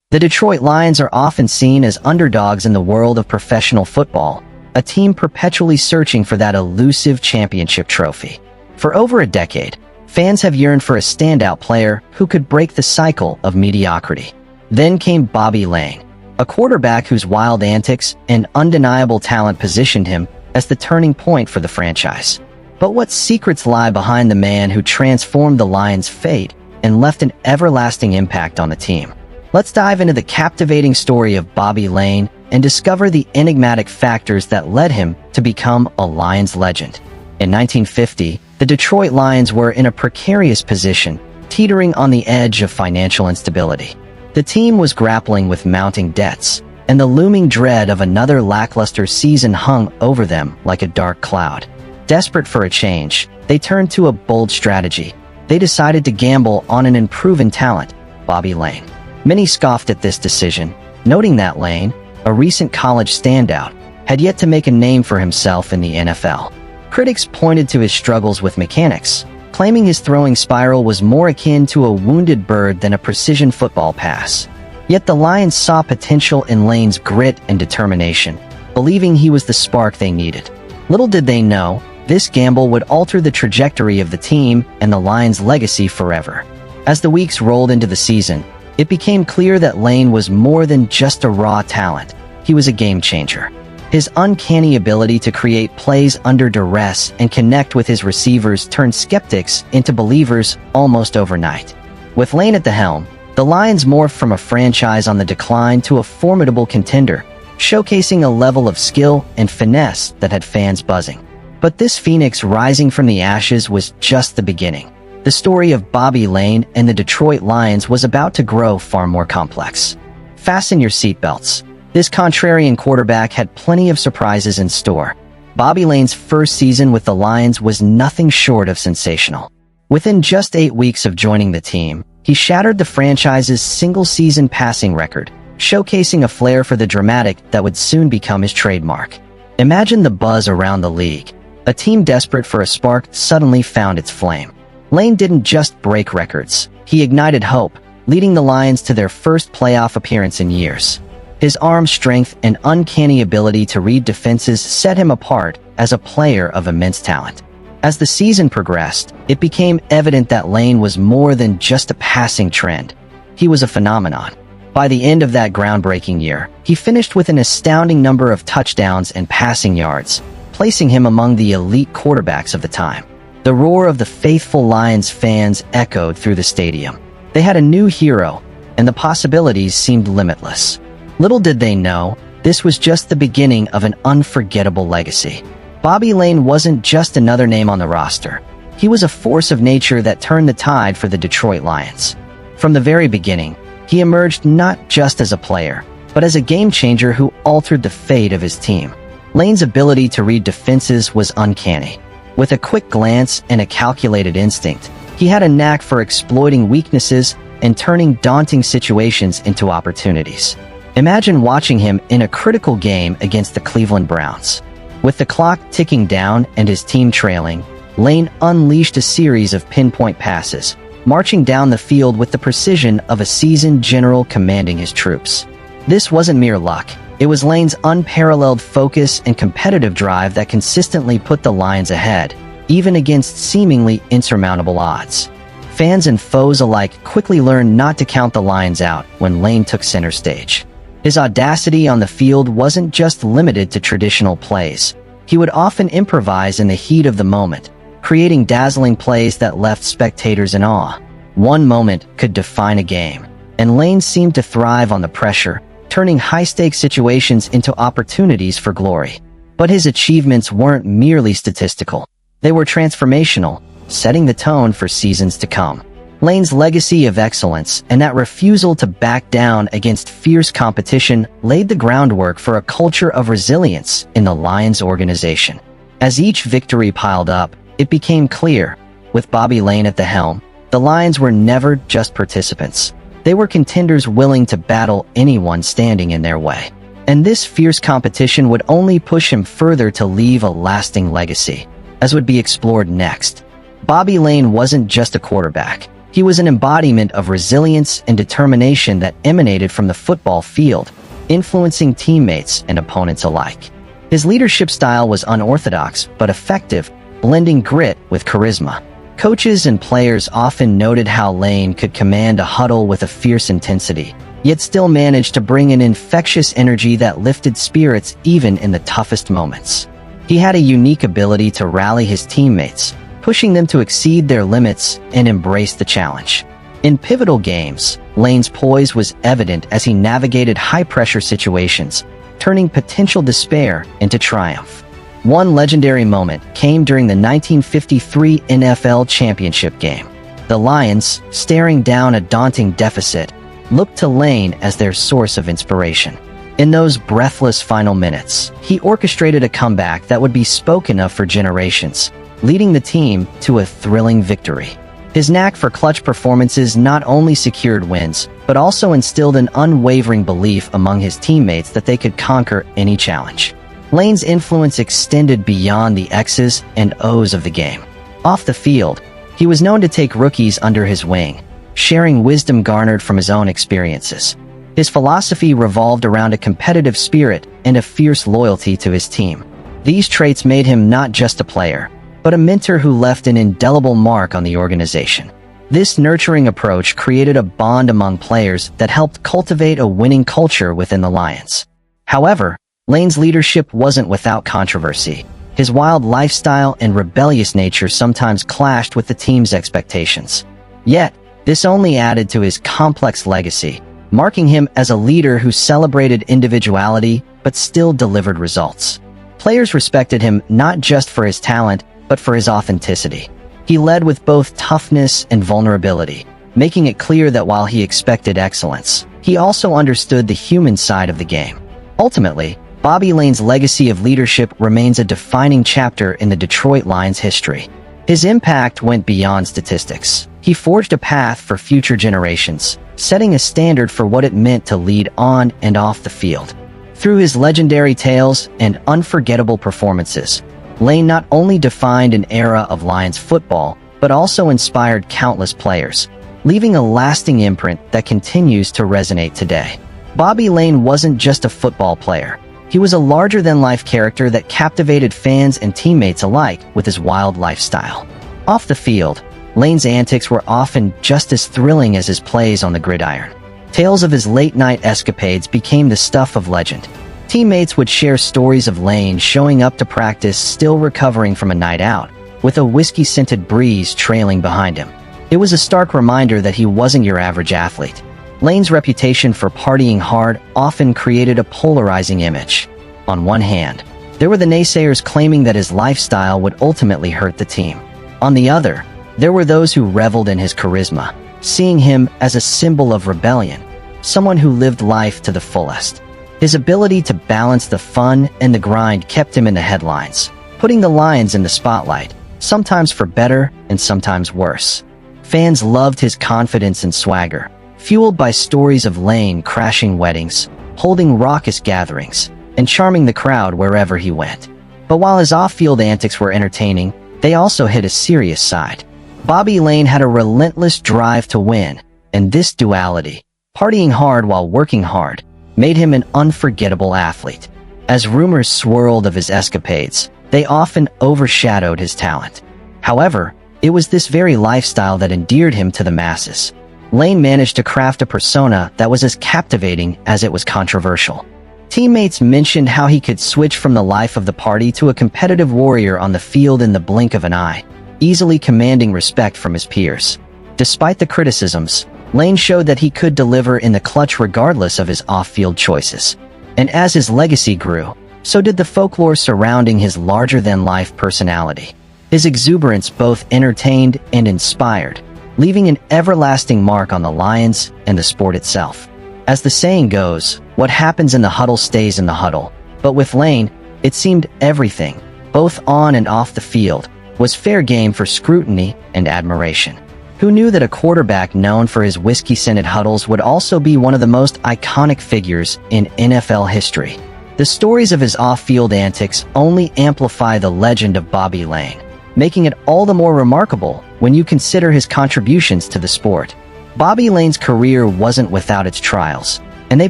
The Detroit Lions are often seen as underdogs in the world of professional football, a team perpetually searching for that elusive championship trophy. For over a decade, fans have yearned for a standout player who could break the cycle of mediocrity. Then came Bobby Layne, a quarterback whose wild antics and undeniable talent positioned him as the turning point for the franchise. But what secrets lie behind the man who transformed the Lions' fate and left an everlasting impact on the team? Let's dive into the captivating story of Bobby Layne and discover the enigmatic factors that led him to become a Lions legend. In 1950, the Detroit Lions were in a precarious position, teetering on the edge of financial instability. The team was grappling with mounting debts, and the looming dread of another lackluster season hung over them like a dark cloud. Desperate for a change, they turned to a bold strategy. They decided to gamble on an unproven talent, Bobby Layne. Many scoffed at this decision, noting that Layne, a recent college standout, had yet to make a name for himself in the NFL. Critics pointed to his struggles with mechanics, claiming his throwing spiral was more akin to a wounded bird than a precision football pass. Yet the Lions saw potential in Layne's grit and determination, believing he was the spark they needed. Little did they know, this gamble would alter the trajectory of the team and the Lions' legacy forever. As the weeks rolled into the season, it became clear that Layne was more than just a raw talent. He was a game changer. His uncanny ability to create plays under duress and connect with his receivers turned skeptics into believers almost overnight. With Layne at the helm, the Lions morphed from a franchise on the decline to a formidable contender, showcasing a level of skill and finesse that had fans buzzing. But this phoenix rising from the ashes was just the beginning. The story of Bobby Layne and the Detroit Lions was about to grow far more complex. Fasten your seatbelts. This contrarian quarterback had plenty of surprises in store. Bobby Layne's first season with the Lions was nothing short of sensational. Within just 8 weeks of joining the team, he shattered the franchise's single-season passing record, showcasing a flair for the dramatic that would soon become his trademark. Imagine the buzz around the league. A team desperate for a spark suddenly found its flame. Layne didn't just break records. He ignited hope, leading the Lions to their first playoff appearance in years. His arm strength and uncanny ability to read defenses set him apart as a player of immense talent. As the season progressed, it became evident that Layne was more than just a passing trend. He was a phenomenon. By the end of that groundbreaking year, he finished with an astounding number of touchdowns and passing yards, placing him among the elite quarterbacks of the time. The roar of the faithful Lions fans echoed through the stadium. They had a new hero, and the possibilities seemed limitless. Little did they know, this was just the beginning of an unforgettable legacy. Bobby Layne wasn't just another name on the roster. He was a force of nature that turned the tide for the Detroit Lions. From the very beginning, he emerged not just as a player, but as a game-changer who altered the fate of his team. Layne's ability to read defenses was uncanny. With a quick glance and a calculated instinct, he had a knack for exploiting weaknesses and turning daunting situations into opportunities. Imagine watching him in a critical game against the Cleveland Browns. With the clock ticking down and his team trailing, Layne unleashed a series of pinpoint passes, marching down the field with the precision of a seasoned general commanding his troops. This wasn't mere luck. It was Layne's unparalleled focus and competitive drive that consistently put the Lions ahead, even against seemingly insurmountable odds. Fans and foes alike quickly learned not to count the Lions out when Layne took center stage. His audacity on the field wasn't just limited to traditional plays. He would often improvise in the heat of the moment, creating dazzling plays that left spectators in awe. One moment could define a game, and Layne seemed to thrive on the pressure, turning high-stakes situations into opportunities for glory. But his achievements weren't merely statistical. They were transformational, setting the tone for seasons to come. Layne's legacy of excellence and that refusal to back down against fierce competition laid the groundwork for a culture of resilience in the Lions organization. As each victory piled up, it became clear, with Bobby Layne at the helm, the Lions were never just participants. They were contenders willing to battle anyone standing in their way. And this fierce competition would only push him further to leave a lasting legacy, as would be explored next. Bobby Layne wasn't just a quarterback. He was an embodiment of resilience and determination that emanated from the football field, influencing teammates and opponents alike. His leadership style was unorthodox but effective, blending grit with charisma. Coaches and players often noted how Lane could command a huddle with a fierce intensity, yet still managed to bring an infectious energy that lifted spirits even in the toughest moments. He had a unique ability to rally his teammates, pushing them to exceed their limits and embrace the challenge. In pivotal games, Lane's poise was evident as he navigated high-pressure situations, turning potential despair into triumph. One legendary moment came during the 1953 NFL Championship game. The Lions, staring down a daunting deficit, looked to Lane as their source of inspiration. In those breathless final minutes, he orchestrated a comeback that would be spoken of for generations, leading the team to a thrilling victory. His knack for clutch performances not only secured wins, but also instilled an unwavering belief among his teammates that they could conquer any challenge. Lane's influence extended beyond the X's and O's of the game. Off the field, he was known to take rookies under his wing, sharing wisdom garnered from his own experiences. His philosophy revolved around a competitive spirit and a fierce loyalty to his team. These traits made him not just a player, but a mentor who left an indelible mark on the organization. This nurturing approach created a bond among players that helped cultivate a winning culture within the Lions. However, Lane's leadership wasn't without controversy. His wild lifestyle and rebellious nature sometimes clashed with the team's expectations. Yet, this only added to his complex legacy, marking him as a leader who celebrated individuality but still delivered results. Players respected him not just for his talent, but for his authenticity. He led with both toughness and vulnerability, making it clear that while he expected excellence, he also understood the human side of the game. Ultimately, Bobby Lane's legacy of leadership remains a defining chapter in the Detroit Lions' history. His impact went beyond statistics. He forged a path for future generations, setting a standard for what it meant to lead on and off the field. Through his legendary tales and unforgettable performances, Lane not only defined an era of Lions football, but also inspired countless players, leaving a lasting imprint that continues to resonate today. Bobby Lane wasn't just a football player. He was a larger-than-life character that captivated fans and teammates alike with his wild lifestyle. Off the field, Lane's antics were often just as thrilling as his plays on the gridiron. Tales of his late-night escapades became the stuff of legend. Teammates would share stories of Lane showing up to practice still recovering from a night out, with a whiskey-scented breeze trailing behind him. It was a stark reminder that he wasn't your average athlete. Lane's reputation for partying hard often created a polarizing image. On one hand, there were the naysayers claiming that his lifestyle would ultimately hurt the team. On the other, there were those who reveled in his charisma, seeing him as a symbol of rebellion, someone who lived life to the fullest. His ability to balance the fun and the grind kept him in the headlines, putting the Lions in the spotlight, sometimes for better and sometimes worse. Fans loved his confidence and swagger, fueled by stories of Lane crashing weddings, holding raucous gatherings, and charming the crowd wherever he went. But while his off-field antics were entertaining, they also hid a serious side. Bobby Lane had a relentless drive to win, and this duality, partying hard while working hard, made him an unforgettable athlete. As rumors swirled of his escapades, they often overshadowed his talent. However, it was this very lifestyle that endeared him to the masses. Lane managed to craft a persona that was as captivating as it was controversial. Teammates mentioned how he could switch from the life of the party to a competitive warrior on the field in the blink of an eye, easily commanding respect from his peers. Despite the criticisms, Lane showed that he could deliver in the clutch regardless of his off-field choices. And as his legacy grew, so did the folklore surrounding his larger-than-life personality. His exuberance both entertained and inspired, leaving an everlasting mark on the Lions and the sport itself. As the saying goes, what happens in the huddle stays in the huddle. But with Lane, it seemed everything, both on and off the field, was fair game for scrutiny and admiration. Who knew that a quarterback known for his whiskey-scented huddles would also be one of the most iconic figures in NFL history? The stories of his off-field antics only amplify the legend of Bobby Lane, making it all the more remarkable when you consider his contributions to the sport. Bobby Lane's career wasn't without its trials, and they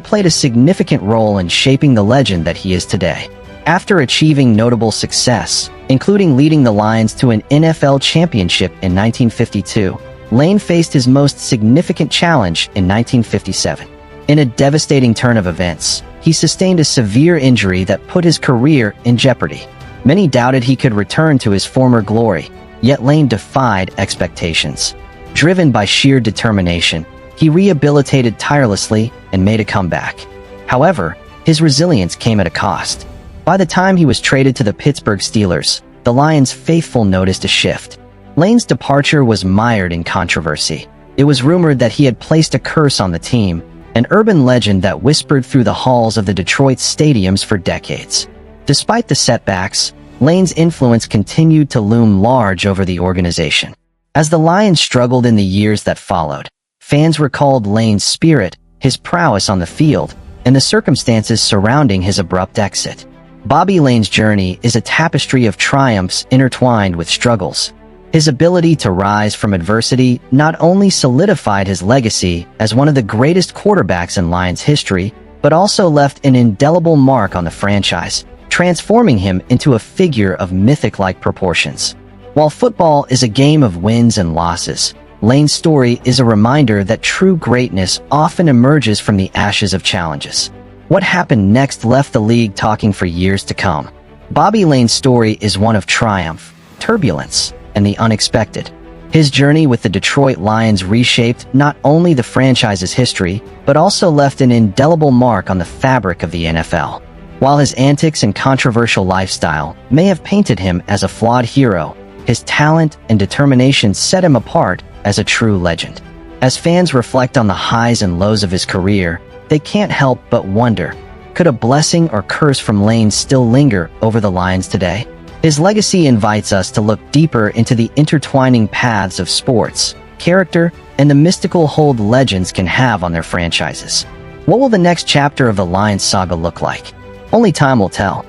played a significant role in shaping the legend that he is today. After achieving notable success, including leading the Lions to an NFL championship in 1952, Lane faced his most significant challenge in 1957. In a devastating turn of events, he sustained a severe injury that put his career in jeopardy. Many doubted he could return to his former glory, yet Lane defied expectations. Driven by sheer determination, he rehabilitated tirelessly and made a comeback. However, his resilience came at a cost. By the time he was traded to the Pittsburgh Steelers, the Lions' faithful noticed a shift. Lane's departure was mired in controversy. It was rumored that he had placed a curse on the team, an urban legend that whispered through the halls of the Detroit stadiums for decades. Despite the setbacks, Lane's influence continued to loom large over the organization. As the Lions struggled in the years that followed, fans recalled Lane's spirit, his prowess on the field, and the circumstances surrounding his abrupt exit. Bobby Lane's journey is a tapestry of triumphs intertwined with struggles. His ability to rise from adversity not only solidified his legacy as one of the greatest quarterbacks in Lions history, but also left an indelible mark on the franchise, transforming him into a figure of mythic-like proportions. While football is a game of wins and losses, Lane's story is a reminder that true greatness often emerges from the ashes of challenges. What happened next left the league talking for years to come. Bobby Lane's story is one of triumph, turbulence, and the unexpected. His journey with the Detroit Lions reshaped not only the franchise's history, but also left an indelible mark on the fabric of the NFL. While his antics and controversial lifestyle may have painted him as a flawed hero, his talent and determination set him apart as a true legend. As fans reflect on the highs and lows of his career, they can't help but wonder, could a blessing or curse from Lane still linger over the Lions today? His legacy invites us to look deeper into the intertwining paths of sports, character, and the mystical hold legends can have on their franchises. What will the next chapter of the Lions saga look like? Only time will tell.